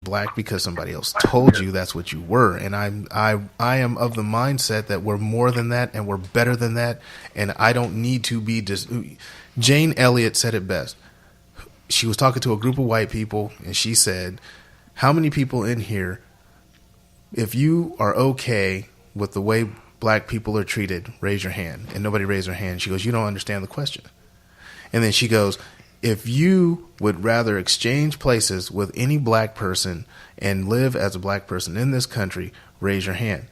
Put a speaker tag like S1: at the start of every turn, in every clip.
S1: black because somebody else told you that's what you were. And I am of the mindset that we're more than that and we're better than that. And I don't need to be Jane Elliott said it best. She was talking to a group of white people and she said, how many people in here, if you are okay with the way black people are treated, raise your hand. And nobody raised their hand. She goes, you don't understand the question. And then she goes, if you would rather exchange places with any black person and live as a black person in this country, raise your hand.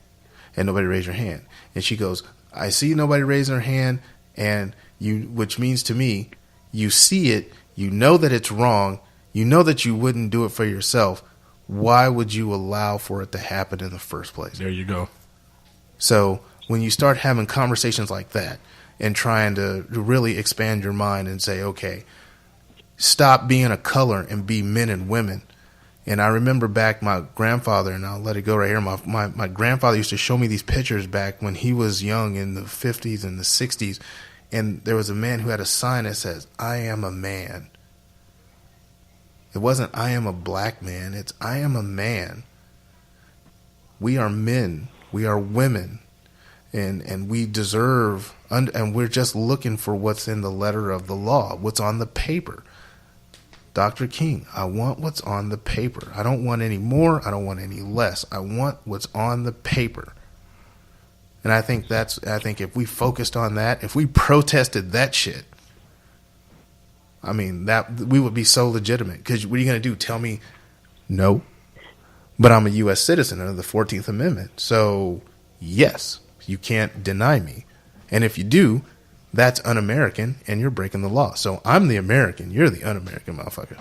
S1: And nobody raised your hand. And she goes, I see nobody raising their hand, and which means to me, you see it, you know that it's wrong, you know that you wouldn't do it for yourself. Why would you allow for it to happen in the first place?
S2: There you go.
S1: So when you start having conversations like that and trying to really expand your mind and say, okay, stop being a color and be men and women. And I remember back my grandfather, and I'll let it go right here. My grandfather used to show me these pictures back when he was young in the 50s and the 60s. And there was a man who had a sign that says, I am a man. It wasn't I am a black man. It's I am a man. We are men. We are women. And we deserve, and we're just looking for what's in the letter of the law, what's on the paper. Dr. King, I want what's on the paper. I don't want any more. I don't want any less. I want what's on the paper. And I think if we focused on that, if we protested that shit, I mean, that we would be so legitimate. Because what are you going to do? Tell me no? But I'm a U.S. citizen under the 14th Amendment. So, yes, you can't deny me. And if you do, that's un-American, and you're breaking the law. So I'm the American. You're the un-American motherfucker.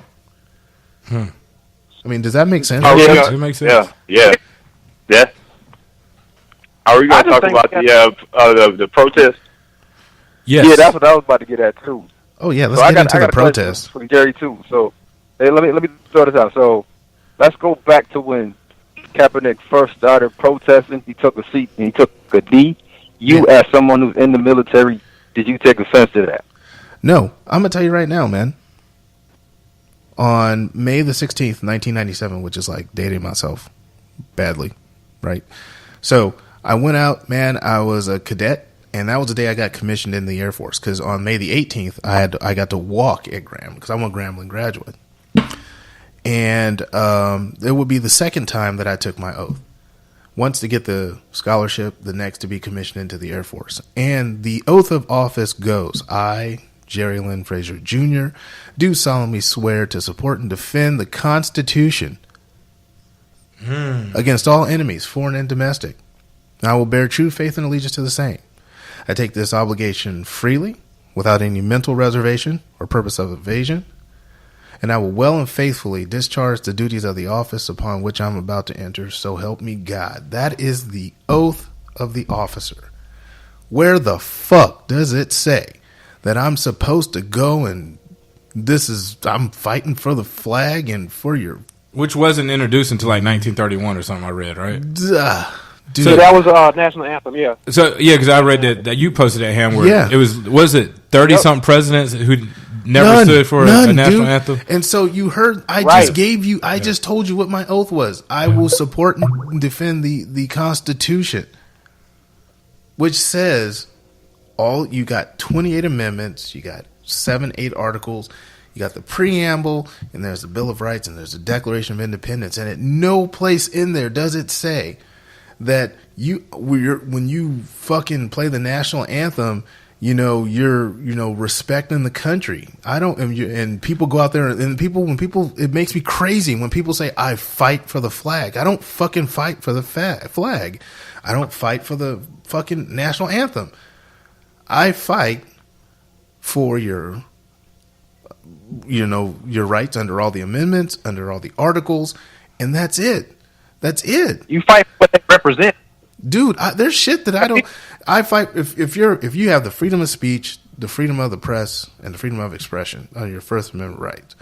S1: I mean, does that make sense?
S2: Does it make sense?
S3: Yeah. Are we going to talk about the protest?
S2: Yes.
S4: Yeah, that's what I was about to get at, too.
S1: Oh, yeah, let's get into the protest.
S4: For Jerry, too. So, hey, let me throw this out. So, let's go back to when Kaepernick first started protesting. He took a seat and he took a knee. You, as someone who's in the military, did you take offense to that?
S1: No. I'm going to tell you right now, man. On May the 16th, 1997, which is like dating myself badly, right? So I went out, man. I was a cadet, and that was the day I got commissioned in the Air Force. Because on May the 18th, I got to walk at Graham because I'm a Grambling graduate. And it would be the second time that I took my oath. Once to get the scholarship, the next to be commissioned into the Air Force. And the oath of office goes, I, Jerry Frazier Jr., do solemnly swear to support and defend the Constitution against all enemies, foreign and domestic. I will bear true faith and allegiance to the same. I take this obligation freely, without any mental reservation or purpose of evasion, and I will well and faithfully discharge the duties of the office upon which I'm about to enter, so help me God. That is the oath of the officer. Where the fuck does it say that I'm supposed to go and I'm fighting for the flag and for your...
S2: Which wasn't introduced until like 1931 or something I read, right?
S4: Dude. So that was national anthem, yeah.
S2: So, yeah, because I read that you posted that, Ham, where it was it 30-something presidents who... Never stood for a national anthem.
S1: And so you heard, I just told you what my oath was. I will support and defend the Constitution, which says you got 28 amendments, you got 8 articles, you got the preamble, and there's the Bill of Rights, and there's the Declaration of Independence. And at no place in there does it say that when you fucking play the national anthem, you're respecting the country. And people go out there and it makes me crazy when people say, I fight for the flag. I don't fucking fight for the flag. I don't fight for the fucking national anthem. I fight for your rights under all the amendments, under all the articles. And that's it.
S4: You fight for what they represent.
S1: Dude, there's shit that I don't. I fight if you have the freedom of speech, the freedom of the press, and the freedom of expression under your First Amendment rights,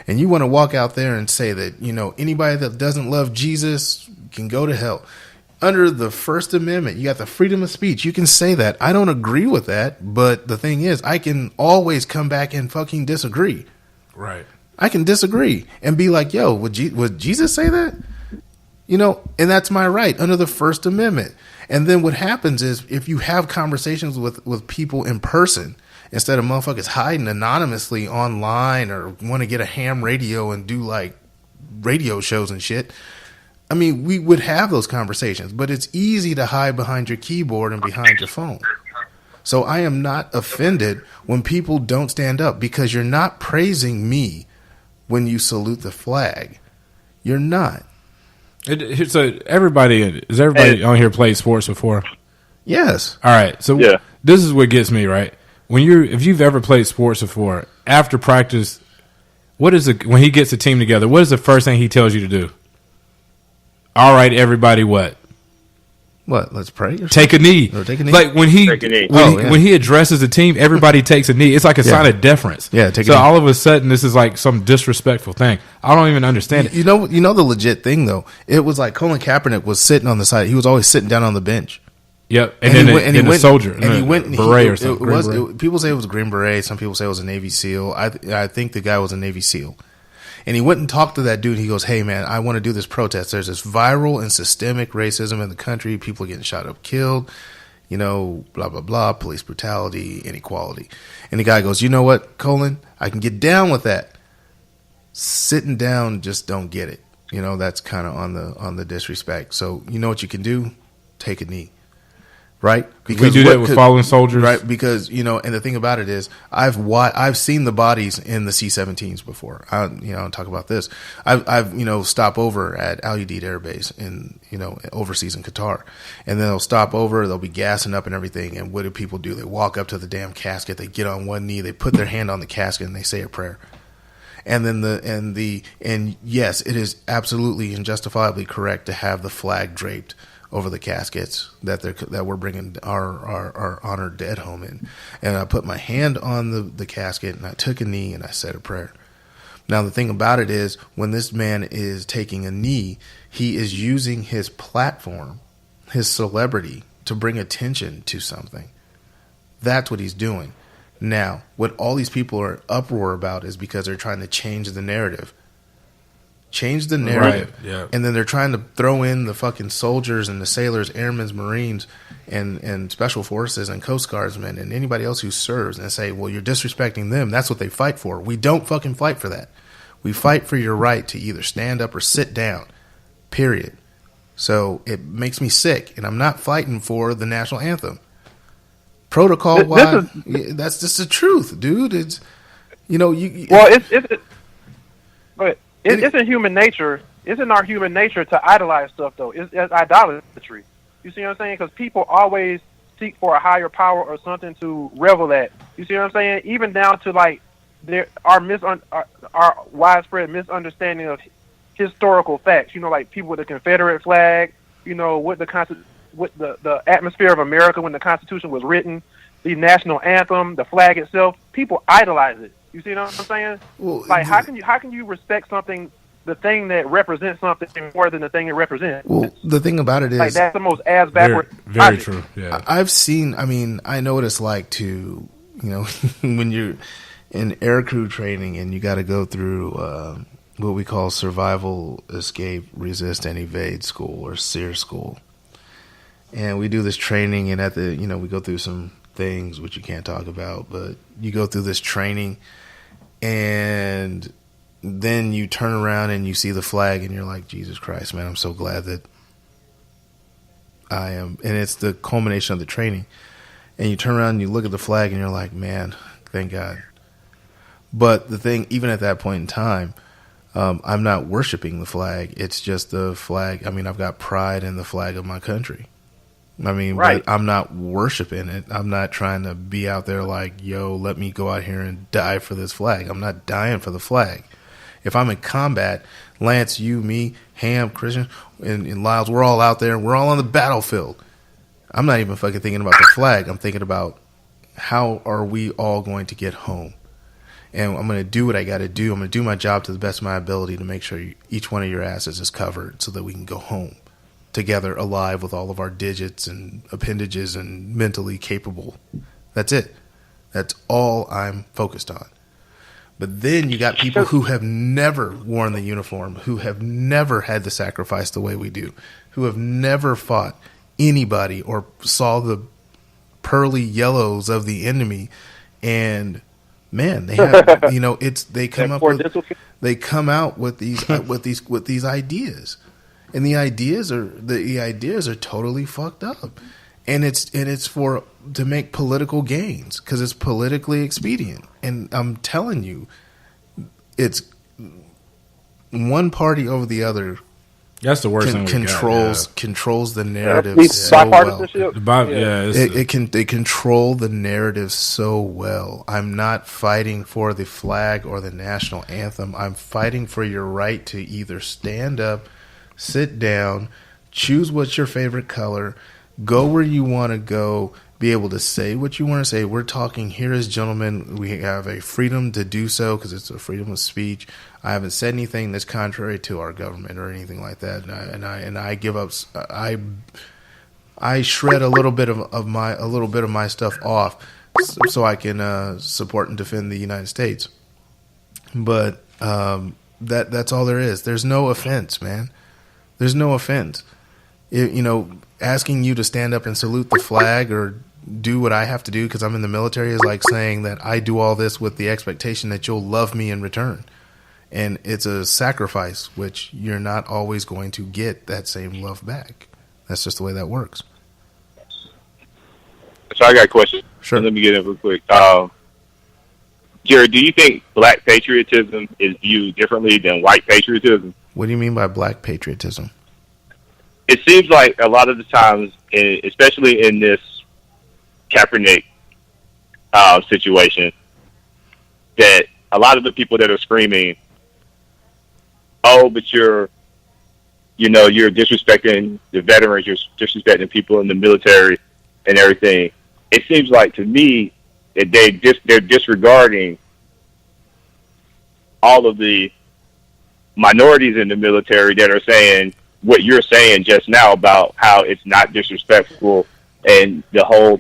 S1: and you want to walk out there and say that anybody that doesn't love Jesus can go to hell. Under the First Amendment, you got the freedom of speech. You can say that. I don't agree with that, but the thing is, I can always come back and fucking disagree.
S2: Right.
S1: I can disagree and be like, yo, would Jesus say that? You know, and that's my right under the First Amendment. And then what happens is if you have conversations with people in person, instead of motherfuckers hiding anonymously online or want to get a ham radio and do like radio shows and shit, I mean, we would have those conversations, but it's easy to hide behind your keyboard and behind your phone. So I am not offended when people don't stand up, because you're not praising me when you salute the flag. You're not.
S2: So everybody on here played sports before?
S1: Yes.
S2: All right. So this is what gets me, right? If you've ever played sports before, after practice, when he gets the team together, what is the first thing he tells you to do? All right, everybody, what?
S1: What? Let's pray.
S2: Take a knee.
S1: Or take a knee.
S2: Like when he addresses the team, everybody takes a knee. It's like a sign of deference.
S1: Yeah.
S2: So all of a sudden, this is like some disrespectful thing. I don't even understand it.
S1: You know the legit thing though. It was like Colin Kaepernick was sitting on the side. He was always sitting down on the bench.
S2: Yep. And then the soldier. And
S1: he went
S2: beret or something.
S1: People say it was a Green Beret. Some people say it was a Navy SEAL. I think the guy was a Navy SEAL. And he went and talked to that dude. He goes, hey, man, I want to do this protest. There's this viral and systemic racism in the country. People are getting shot up, killed, you know, blah, blah, blah, police brutality, inequality. And the guy goes, you know what, Colin, I can get down with that. Sitting down, just don't get it. You know, that's kind of on the disrespect. So you know what you can do? Take a knee. Right?
S2: Because we do that with fallen soldiers.
S1: Right? Because, you know, and the thing about it is I've seen the bodies in the C-17s before. I'll talk about this. I've stopped over at Al Udeid Air Base in, overseas in Qatar. And then they'll stop over, they'll be gassing up and everything. And what do people do? They walk up to the damn casket, they get on one knee, they put their hand on the casket and they say a prayer. And then and yes, it is absolutely and justifiably correct to have the flag draped over the caskets that we're bringing our honored dead home in. And I put my hand on the casket and I took a knee and I said a prayer. Now the thing about it is, when this man is taking a knee, he is using his platform, his celebrity, to bring attention to something. That's what he's doing. Now, what all these people are uproar about is because they're trying to change the narrative. Change the narrative.
S2: Right, yeah.
S1: And then they're trying to throw in the fucking soldiers and the sailors, airmen, Marines, and special forces and Coast Guardsmen and anybody else who serves, and say, well, you're disrespecting them. That's what they fight for. We don't fucking fight for that. We fight for your right to either stand up or sit down, period. So it makes me sick, and I'm not fighting for the national anthem. Protocol-wise, that's just the truth, dude. It's,
S5: It's in human nature. It's in our human nature to idolize stuff, though. It's idolatry. You see what I'm saying? Because people always seek for a higher power or something to revel at. You see what I'm saying? Even down to like our widespread misunderstanding of historical facts. Like people with the Confederate flag. With the atmosphere of America when the Constitution was written, the national anthem, the flag itself. People idolize it. You see what I'm saying?
S1: Well,
S5: like how can you respect something, the thing that represents something more than the thing it represents?
S1: Well, the thing about it is,
S5: like, that's the most ass backward.
S2: Very true. Yeah,
S1: I've seen. I mean, I know what it's like to, when you're in aircrew training and you got to go through what we call survival, escape, resist, and evade school, or SEER school. And we do this training, and at the we go through some things which you can't talk about, but you go through this training. And then you turn around and you see the flag and you're like, Jesus Christ, man, I'm so glad that I am. And it's the culmination of the training. And you turn around and you look at the flag and you're like, man, thank God. But the thing, even at that point in time, I'm not worshiping the flag. It's just the flag. I mean, I've got pride in the flag of my country. I mean,
S5: right.
S1: But I'm not worshiping it. I'm not trying to be out there like, yo, let me go out here and die for this flag. I'm not dying for the flag. If I'm in combat, Lance, you, me, Ham, Christian, and Lyles, we're all out there. We're all on the battlefield. I'm not even fucking thinking about the flag. I'm thinking about how are we all going to get home. And I'm going to do what I got to do. I'm going to do my job to the best of my ability to make sure each one of your asses is covered so that we can go home together, alive, with all of our digits and appendages and mentally capable. That's it. That's all I'm focused on. But then you got people who have never worn the uniform, who have never had to sacrifice the way we do, who have never fought anybody or saw the pearly yellows of the enemy. And man, they have, you know, they come out with these ideas. And the ideas are totally fucked up. And it's to make political gains because it's politically expedient. And I'm telling you, it's one party over the other.
S2: That's the worst thing.
S1: Controls the narrative so well. They control the narrative so well. I'm not fighting for the flag or the national anthem. I'm fighting for your right to either stand up, sit down, choose what's your favorite color, go where you want to go, be able to say what you want to say. We're talking here as gentlemen. We have a freedom to do so because it's a freedom of speech. I haven't said anything that's contrary to our government or anything like that. And I give up. I shred a little bit of my stuff off so I can support and defend the United States. But that's all there is. There's no offense, man. There's no offense. Asking you to stand up and salute the flag or do what I have to do because I'm in the military is like saying that I do all this with the expectation that you'll love me in return. And it's a sacrifice, which you're not always going to get that same love back. That's just the way that works.
S3: So I got a question.
S1: Sure.
S3: Let me get in real quick. Jerry, do you think black patriotism is viewed differently than white patriotism?
S1: What do you mean by black patriotism?
S3: It seems like a lot of the times, especially in this Kaepernick situation, that a lot of the people that are screaming, "Oh, but you're disrespecting the veterans, you're disrespecting people in the military and everything." It seems like to me that they're disregarding all of the minorities in the military that are saying what you're saying just now about how it's not disrespectful and the whole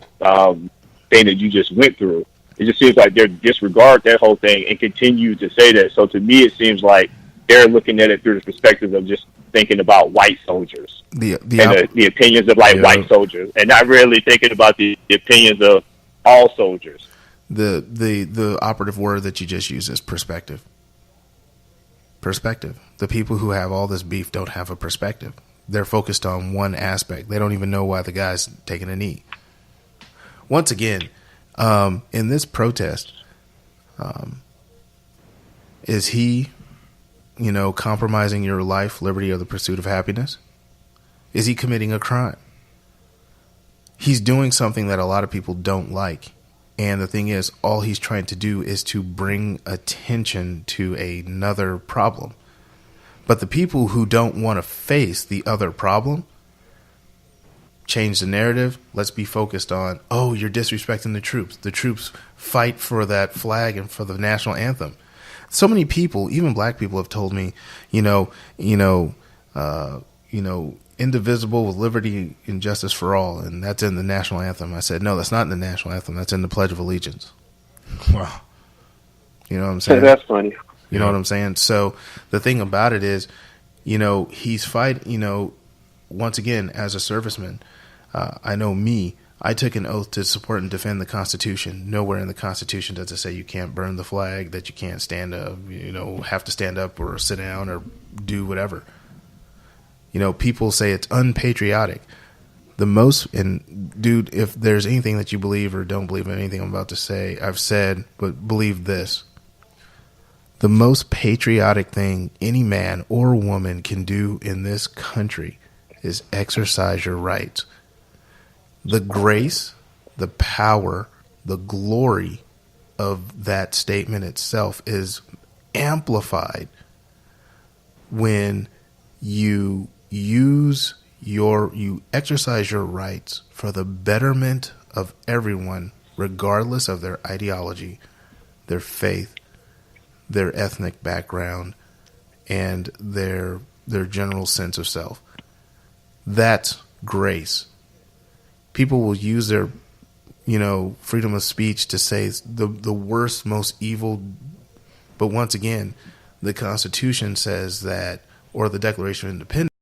S3: thing that you just went through. It just seems like they disregard that whole thing and continue to say that. So to me, it seems like they're looking at it through the perspective of just thinking about white soldiers the opinions of white soldiers, and not really thinking about the opinions of all soldiers.
S1: The operative word that you just used is perspective. Perspective. The people who have all this beef don't have a perspective. They're focused on one aspect. They don't even know why the guy's taking a knee. Once again, in this protest, is he, compromising your life, liberty, or the pursuit of happiness? Is he committing a crime? He's doing something that a lot of people don't like. And the thing is, all he's trying to do is to bring attention to another problem. But the people who don't want to face the other problem, change the narrative. Let's be focused on, oh, you're disrespecting the troops. The troops fight for that flag and for the national anthem. So many people, even black people, have told me, indivisible with liberty and justice for all, and that's in the national anthem. I said, no, that's not in the national anthem. That's in the Pledge of Allegiance.
S2: Wow.
S1: You know what I'm saying?
S5: That's funny.
S1: You know what I'm saying? So the thing about it is, he's fighting, once again, as a serviceman, I know I took an oath to support and defend the Constitution. Nowhere in the Constitution does it say you can't burn the flag, that you can't stand up, have to stand up or sit down or do whatever. People say it's unpatriotic. Dude, if there's anything that you believe or don't believe in anything I'm about to say, I've said, but believe this. The most patriotic thing any man or woman can do in this country is exercise your rights. The grace, the power, the glory of that statement itself is amplified when you exercise your rights for the betterment of everyone, regardless of their ideology, their faith, their ethnic background, and their general sense of self. That's grace. People will use their, freedom of speech to say the worst, most evil, But once again, the Constitution says that, or the Declaration of Independence